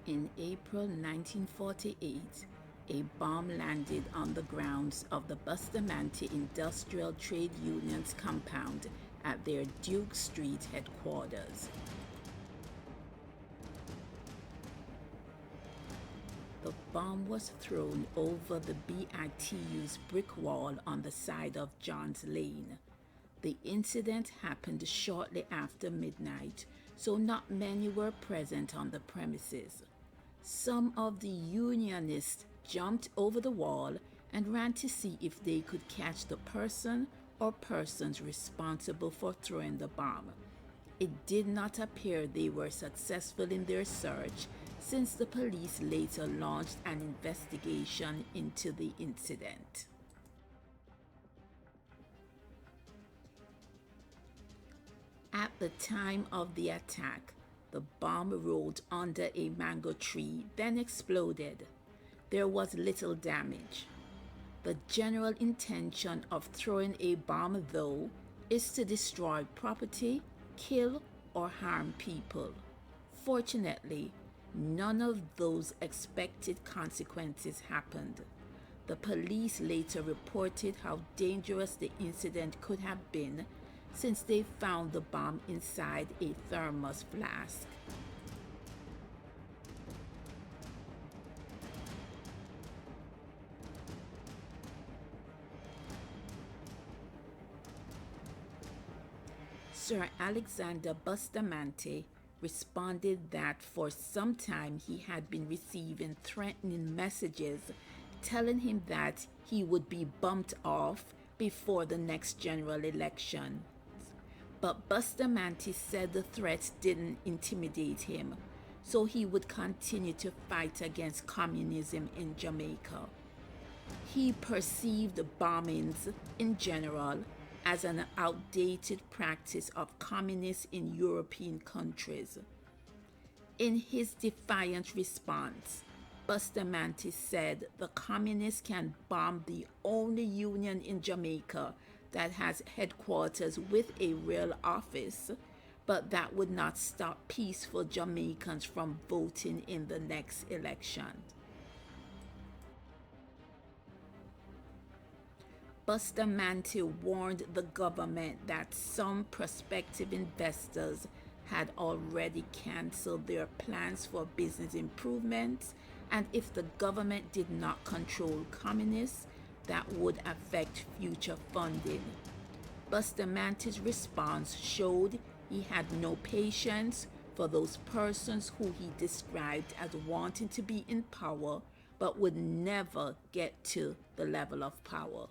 In April 1948, a bomb landed on the grounds of the Bustamante Industrial Trade Union's compound at their Duke Street headquarters. The bomb was thrown over the BITU's brick wall on the side of Johns Lane. The incident happened shortly after midnight, so not many were present on the premises. Some of the Unionists jumped over the wall and ran to see if they could catch the person or persons responsible for throwing the bomb. It did not appear they were successful in their search, since the police later launched an investigation into the incident. At the time of the attack, the bomb rolled under a mango tree, then exploded. There was little damage. The general intention of throwing a bomb, though, is to destroy property, kill, or harm people. Fortunately, none of those expected consequences happened. The police later reported how dangerous the incident could have been, since they found the bomb inside a thermos flask. Sir Alexander Bustamante responded that for some time he had been receiving threatening messages telling him that he would be bumped off before the next general election. But Bustamante said the threats didn't intimidate him, so he would continue to fight against communism in Jamaica. He perceived bombings in general as an outdated practice of communists in European countries. In his defiant response, Bustamante said the communists can bomb the only union in Jamaica that has headquarters with a real office, but that would not stop peaceful Jamaicans from voting in the next election. Bustamante warned the government that some prospective investors had already canceled their plans for business improvements, and if the government did not control communists, that would affect future funding. Bustamante's response showed he had no patience for those persons who he described as wanting to be in power but would never get to the level of power.